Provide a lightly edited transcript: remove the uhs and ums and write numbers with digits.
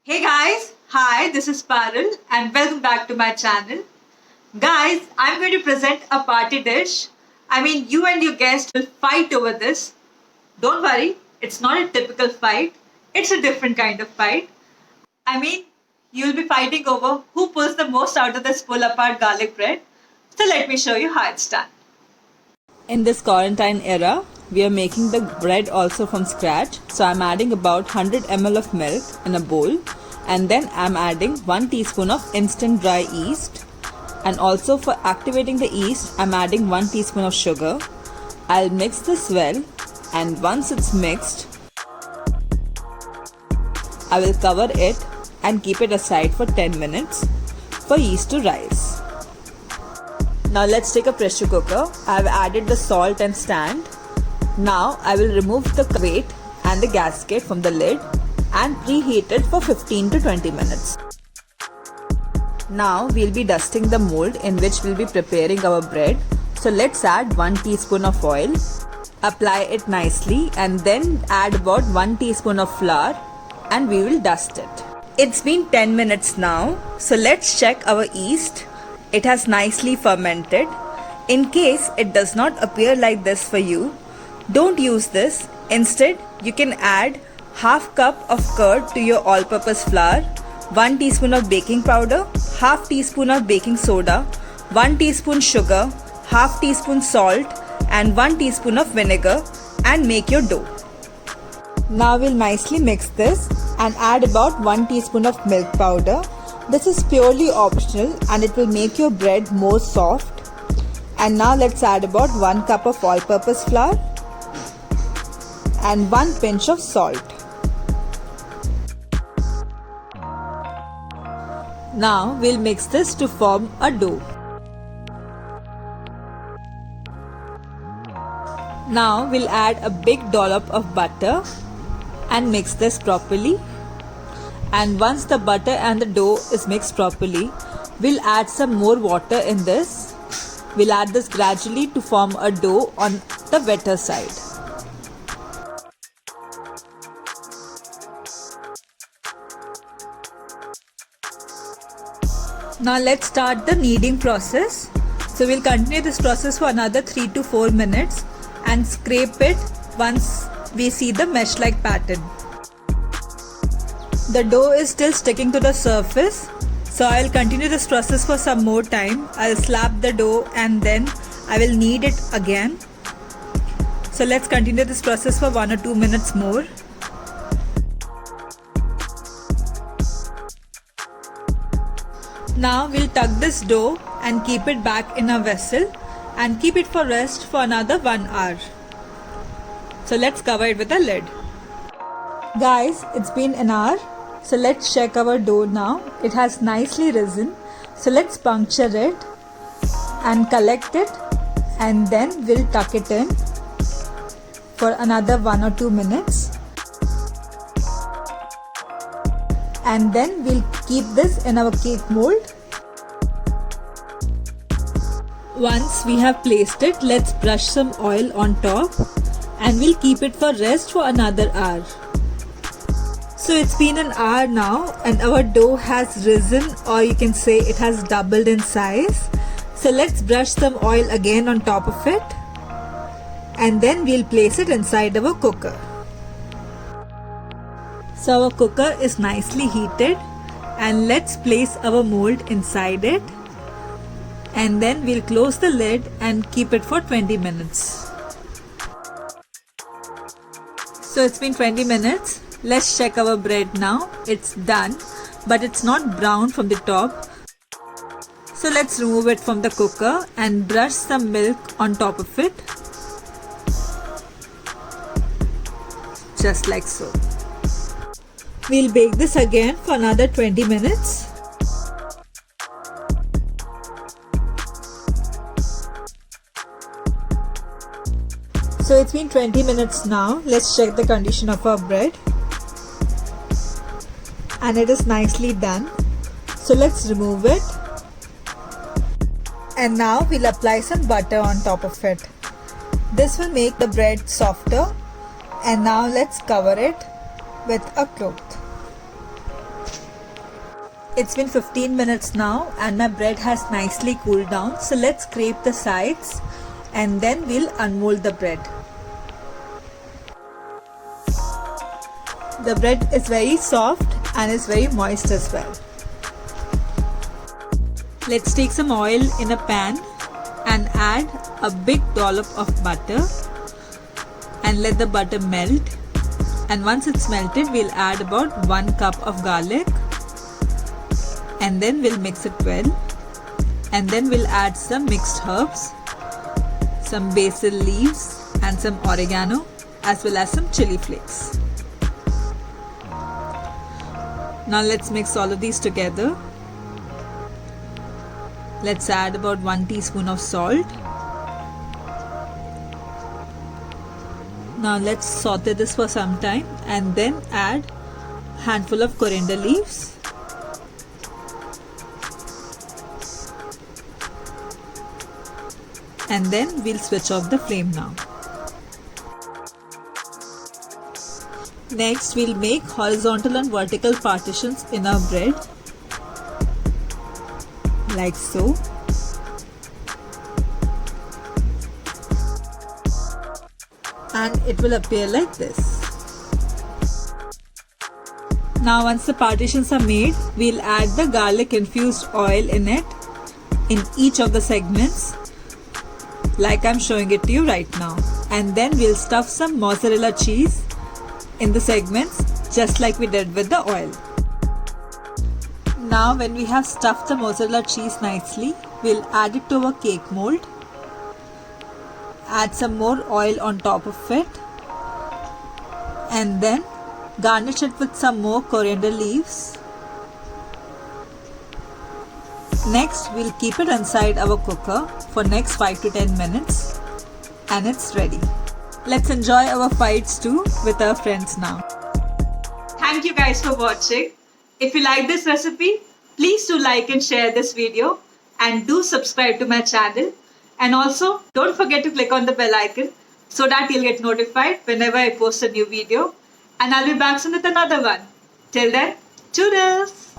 Hey guys, hi, this is Parul and welcome back to my channel. Guys, I'm going to present a party dish. You and your guest will fight over this. Don't worry, it's not a typical fight, it's a different kind of fight. You'll be fighting over who pulls the most out of this pull apart garlic bread. So let me show you how it's done. In this quarantine era, we are making the bread also from scratch. So I'm adding about 100 ml of milk in a bowl, and then I'm adding 1 teaspoon of instant dry yeast, and also for activating the yeast I'm adding 1 teaspoon of sugar. I'll mix this well, and once it's mixed, I will cover it and keep it aside for 10 minutes for yeast to rise. Now let's take a pressure cooker. I've added the salt and stand. Now I will remove the weight and the gasket from the lid and preheat it for 15 to 20 minutes. Now we'll be dusting the mold in which we'll be preparing our bread. So let's add 1 teaspoon of oil, apply it nicely, and then add about 1 teaspoon of flour, and we will dust it. It's been 10 minutes now, so let's check our yeast. It has nicely fermented. In case it does not appear like this for you, don't use this. Instead, you can add half cup of curd to your all-purpose flour, 1 teaspoon of baking powder, half teaspoon of baking soda, 1 teaspoon sugar, half teaspoon salt, and 1 teaspoon of vinegar, and make your dough. Now we'll nicely mix this and add about 1 teaspoon of milk powder. This is purely optional and it will make your bread more soft. And now let's add about 1 cup of all-purpose flour and 1 pinch of salt. Now we'll mix this to form a dough. Now we'll add a big dollop of butter and mix this properly. And once the butter and the dough is mixed properly, we'll add some more water in this. We'll add this gradually to form a dough on the wetter side. Now let's start the kneading process. So we'll continue this process for another 3 to 4 minutes and scrape it once we see the mesh-like pattern. The dough is still sticking to the surface, so I'll continue this process for some more time. I'll slap the dough and then I will knead it again. So let's continue this process for 1 or 2 minutes more. Now we'll tuck this dough and keep it back in a vessel and keep it for rest for another 1 hour. So let's cover it with a lid. Guys, it's been an hour. So let's check our dough now. It has nicely risen. So let's puncture it and collect it, and then we'll tuck it in for another 1 or 2 minutes. And then we'll keep this in our cake mold. Once we have placed it, let's brush some oil on top and we'll keep it for rest for another hour. So it's been an hour now and our dough has risen, or you can say it has doubled in size. So let's brush some oil again on top of it, and then we'll place it inside our cooker. So our cooker is nicely heated, and let's place our mold inside it, and then we'll close the lid and keep it for 20 minutes. So it's been 20 minutes. Let's check our bread now. It's done, but it's not brown from the top. So let's remove it from the cooker and brush some milk on top of it. Just like so. We'll bake this again for another 20 minutes. So it's been 20 minutes now. Let's check the condition of our bread. And it is nicely done. So let's remove it. And now we'll apply some butter on top of it. This will make the bread softer. And now let's cover it with a cloth. It's been 15 minutes now and my bread has nicely cooled down. So let's scrape the sides and then we'll unmold the bread. The bread is very soft and is very moist as well. Let's take some oil in a pan and add a big dollop of butter and let the butter melt. And once it's melted, we'll add about 1 cup of garlic and then we'll mix it well. And then we'll add some mixed herbs, some basil leaves and some oregano as well as some chili flakes. Now let's mix all of these together. Let's add about 1 teaspoon of salt. Now let's saute this for some time and then add a handful of coriander leaves. And then we'll switch off the flame now. Next, we'll make horizontal and vertical partitions in our bread, like so. And it will appear like this. Now once the partitions are made, we'll add the garlic infused oil in it, in each of the segments, like I'm showing it to you right now. And then we'll stuff some mozzarella cheese in the segments, just like we did with the oil. Now when we have stuffed the mozzarella cheese nicely, we'll add it to our cake mold. Add some more oil on top of it and then garnish it with some more coriander leaves. Next, we'll keep it inside our cooker for next 5 to 10 minutes and it's ready. Let's enjoy our fried stew with our friends now. Thank you guys for watching. If you like this recipe, please do like and share this video and do subscribe to my channel. And also, don't forget to click on the bell icon so that you'll get notified whenever I post a new video. And I'll be back soon with another one. Till then, toodles!